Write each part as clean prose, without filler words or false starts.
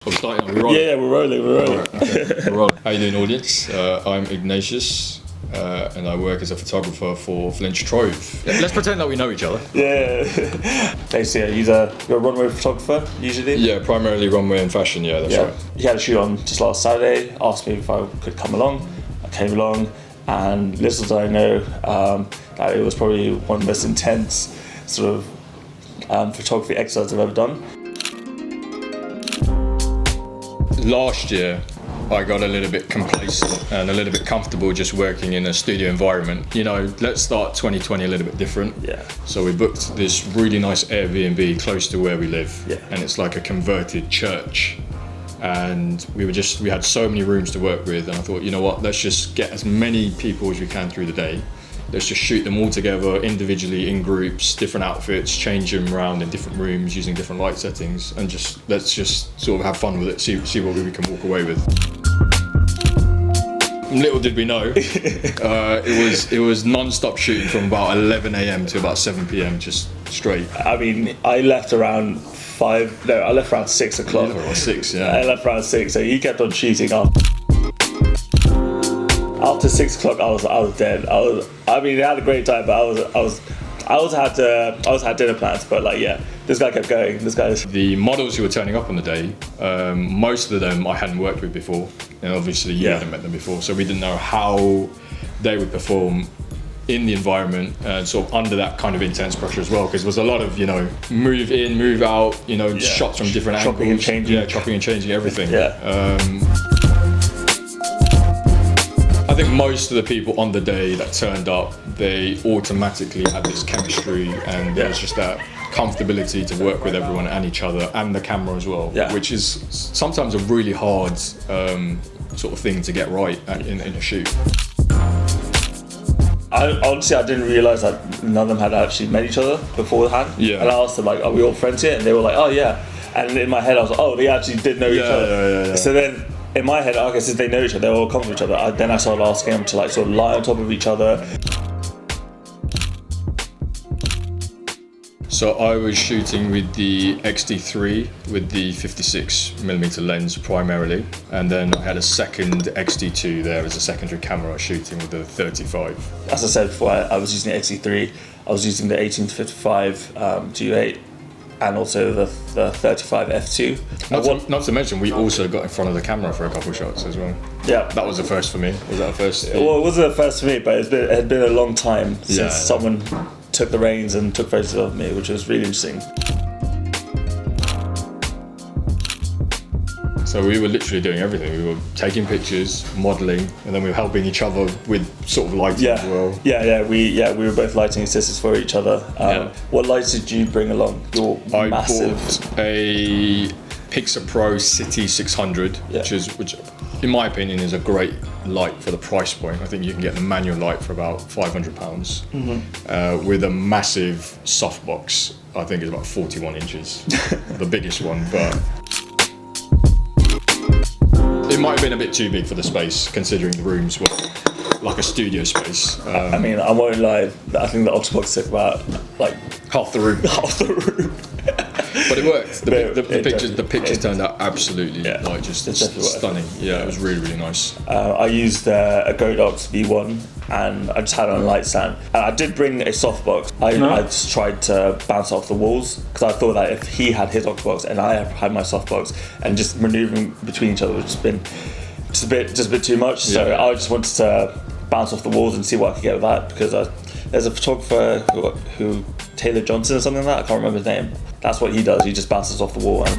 We're starting. Are we rolling? Yeah, we're rolling. Right, okay. We're rolling. How you doing, audience? I'm Ignatius, and I work as a photographer for Flinch Trove. Let's pretend that we know each other. Yeah. Basically, you're a runway photographer usually. Yeah, primarily runway and fashion. Yeah, that's right. He had a shoot on just last Saturday. Asked me if I could come along. I came along, and little did I know that it was probably one of the most intense sort of photography exercises I've ever done. Last year, I got a little bit complacent and a little bit comfortable just working in a studio environment. You know, let's start 2020 a little bit different. Yeah. So we booked this really nice Airbnb close to where we live. Yeah. And it's like a converted church. And we had so many rooms to work with, and I thought, you know what, let's just get as many people as we can through the day. Let's just shoot them all together individually in groups, different outfits, change them around in different rooms using different light settings, and let's just sort of have fun with it, see what we can walk away with. Little did we know, it was non-stop shooting from about 11 a.m. to about 7 p.m. just straight. I mean, I left around 6 o'clock. Or 6, yeah. I left around 6, so he kept on shooting up. After 6 o'clock, I was dead. I mean, I had a great time, but I also had dinner plans. But like, yeah, this guy kept going. The models who were turning up on the day, most of them I hadn't worked with before, and obviously you hadn't met them before, so we didn't know how they would perform in the environment, sort of under that kind of intense pressure as well, because there was a lot of, you know, move in, move out, you know, shots from different angles. Chopping and changing. Chopping and changing everything. Yeah. I think most of the people on the day that turned up, they automatically had this chemistry, and there was just that comfortability to work with everyone and each other and the camera as well, which is sometimes a really hard sort of thing to get right in a shoot. Honestly, I didn't realise that none of them had actually met each other beforehand. Yeah. And I asked them, like, are we all friends here? And they were like, oh yeah. And in my head I was like, oh, they actually did know each other. Yeah. So then in my head, okay, since they know each other, they're all comfortable with each other. Then I started asking them to like sort of lie on top of each other. So I was shooting with the XT3 with the 56mm lens primarily, and then I had a second XT2 there as a secondary camera shooting with the 35. As I said before, I was using the XT3, I was using the 18-55 G8, and also the 35 f2. Not to mention, we also got in front of the camera for a couple of shots as well. Yeah. That was a first for me. Was that a first? Well, it wasn't a first for me, but it had been a long time since someone took the reins and took photos of me, which was really interesting. So we were literally doing everything. We were taking pictures, modelling, and then we were helping each other with sort of lighting as well. Yeah. We were both lighting assistants for each other. What lights did you bring along? I massive. bought a Pixar Pro City 600, which in my opinion is a great light for the price point. I think you can get the manual light for about £500 with a massive softbox. I think it's about 41 inches, the biggest one, but it might have been a bit too big for the space, considering the rooms were like a studio space. I mean, I won't lie, I think the Octobox took about like half the room. But it worked. The pictures turned out absolutely just stunning. Yeah, it was really, really nice. I used a Godox V1, and I just had it on a light stand. And I did bring a softbox. I just tried to bounce off the walls, because I thought that if he had his Octobox and I had my softbox, and just maneuvering between each other would just been just a bit too much. So I just wanted to bounce off the walls and see what I could get with that, because there's a photographer who Taylor Johnson or something like that, I can't remember his name. That's what he does, he just bounces off the wall. And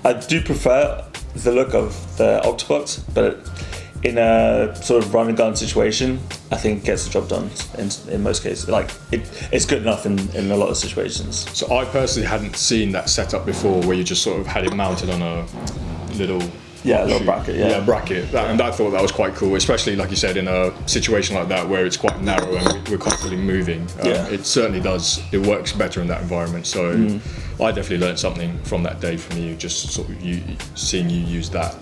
I do prefer the look of the Octobox, but in a sort of run and gun situation, I think it gets the job done in most cases. Like it's good enough in a lot of situations. So I personally hadn't seen that setup before, where you just sort of had it mounted on a little bracket. Bracket. And I thought that was quite cool, especially like you said, in a situation like that where it's quite narrow and we're constantly moving. It certainly does. It works better in that environment. So I definitely learned something from that day from you, just sort of seeing you use that.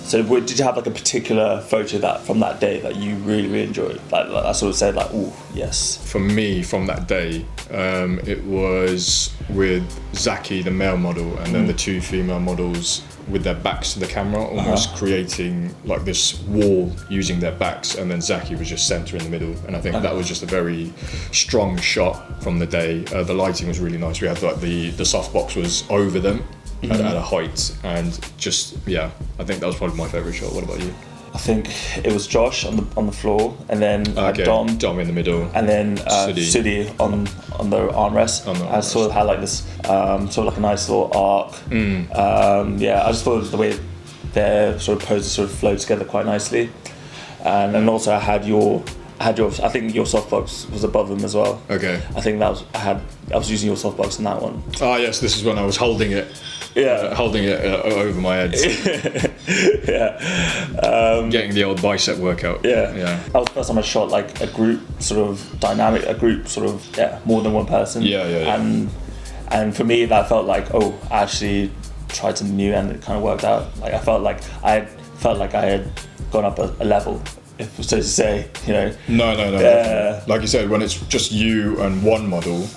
So did you have like a particular photo that from that day that you really, really enjoyed? Like I sort of said like, oh, yes. For me, from that day, it was with Zaki, the male model, and then the 2 female models with their backs to the camera, almost creating like this wall using their backs, and then Zaki was just center in the middle. And I think that was just a very strong shot from the day. The lighting was really nice. We had like the softbox was over them at a height, and just I think that was probably my favourite shot. What about you? I think it was Josh on the floor, and then Dom in the middle, and then Sudi on the armrest. I sort of had like this sort of like a nice little arc. I just thought the way their sort of poses sort of flowed together quite nicely, and then also I had your. I think your softbox was above them as well. Okay. I think I was using your softbox in that one. Oh yes, this is when I was holding it. Yeah. Holding it over my head. Getting the old bicep workout. Yeah. That was the first time I shot like a group sort of dynamic, more than one person. Yeah. And for me that felt like, I actually tried something new and it kind of worked out. Like I felt like I had gone up a level, if so to say, you know. No. Like you said, when it's just you and one model,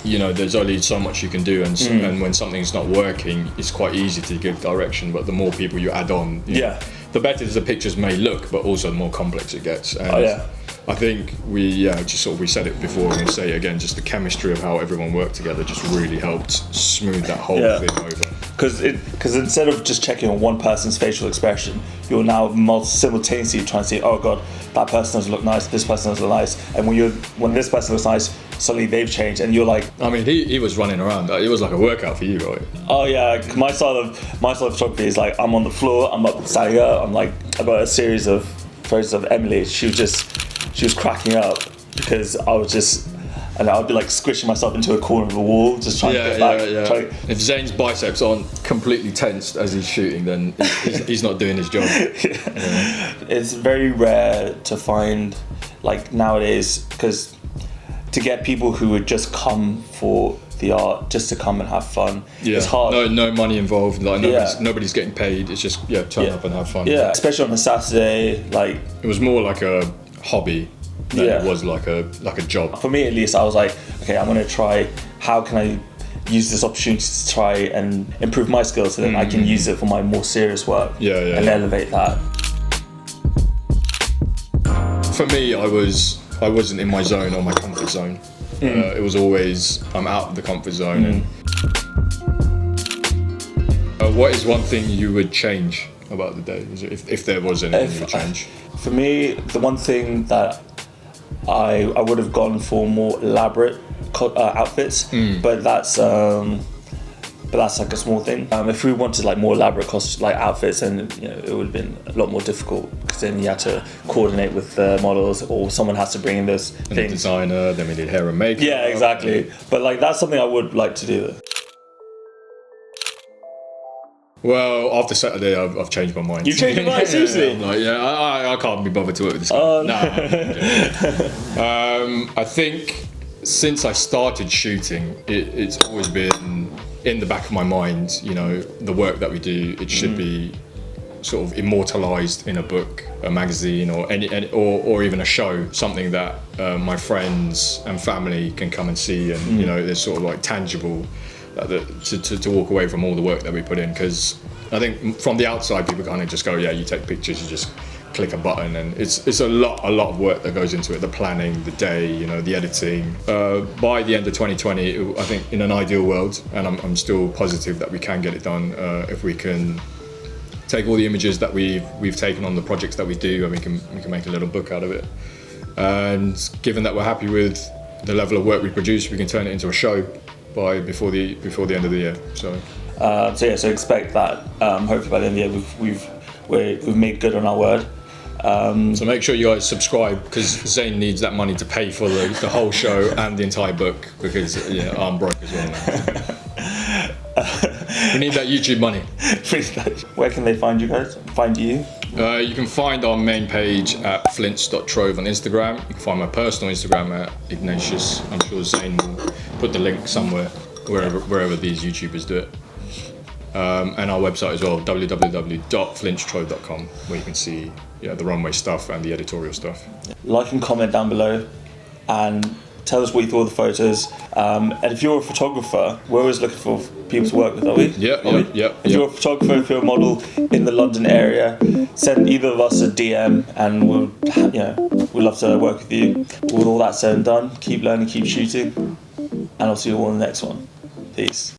you know, there's only so much you can do, and when something's not working, it's quite easy to give direction. But the more people you add on, the better the pictures may look, but also the more complex it gets. And I think we said it before and we say it again, just the chemistry of how everyone worked together just really helped smooth that whole thing over. Because instead of just checking on one person's facial expression, you're now simultaneously trying to say, oh god, that person doesn't look nice, this person doesn't look nice, and when this person looks nice, suddenly they've changed, and you're like. I mean, he was running around. It was like a workout for you, right? Oh yeah, my style of photography is like I'm on the floor, I'm up standing up, I'm like I got a series of photos of Emily. She was cracking up because I was just. And I'd be like squishing myself into a corner of the wall, just trying to get back. If Zain's biceps aren't completely tensed as he's shooting, then he's not doing his job. It's very rare to find, like nowadays, because to get people who would just come for the art, just to come and have fun, it's hard. No money involved. Like nobody's getting paid. It's just turn up and have fun. Yeah, especially on a Saturday. Like it was more like a hobby. It was like a job. For me at least, I was like, okay, I'm gonna try, how can I use this opportunity to try and improve my skills so that I can use it for my more serious work and elevate that. For me, I wasn't in my zone or my comfort zone. It was always, I'm out of the comfort zone. And what is one thing you would change about the day, if there was anything you would change? For me, the one thing that I would have gone for more elaborate outfits, but that's like a small thing. If we wanted like more elaborate outfits, then it would have been a lot more difficult because then you had to coordinate with the models, or someone has to bring in those things. The designer, then we did hair and makeup. Yeah, exactly. But like that's something I would like to do. Well, after Saturday, I've changed my mind. You changed your mind, seriously? I'm like, I can't be bothered to work with this guy. Oh, no. I think since I started shooting, it's always been in the back of my mind. You know, the work that we do, it should be sort of immortalized in a book, a magazine, or or even a show, something that my friends and family can come and see, and there's sort of like tangible. To walk away from all the work that we put in, because I think from the outside people kind of just go, you take pictures, you just click a button, and it's a lot of work that goes into it, the planning, the day, the editing. By the end of 2020, I think in an ideal world, and I'm still positive that we can get it done, if we can take all the images that we've taken on the projects that we do, and we can make a little book out of it. And given that we're happy with the level of work we produce, we can turn it into a show before the end of the year. So expect that. Hopefully by the end of the year we've made good on our word. So make sure you guys subscribe, because Zain needs that money to pay for the whole show and the entire book, because I'm broke as well now. We need that YouTube money. Where can they find you guys? Find you? You can find our main page at flints.trove on Instagram. You can find my personal Instagram at Ignatius. I'm sure Zain will put the link somewhere, wherever these YouTubers do it. and our website as well, www.flinchtrove.com, where you can see the runway stuff and the editorial stuff. Like and comment down below, and tell us what you thought of the photos. And if you're a photographer, we're always looking for people to work with, are we? Yeah. If you're a photographer, if you're a model in the London area, send either of us a DM, and we'd love to work with you. With all that said and done, keep learning, keep shooting, and I'll see you all in the next one. Peace.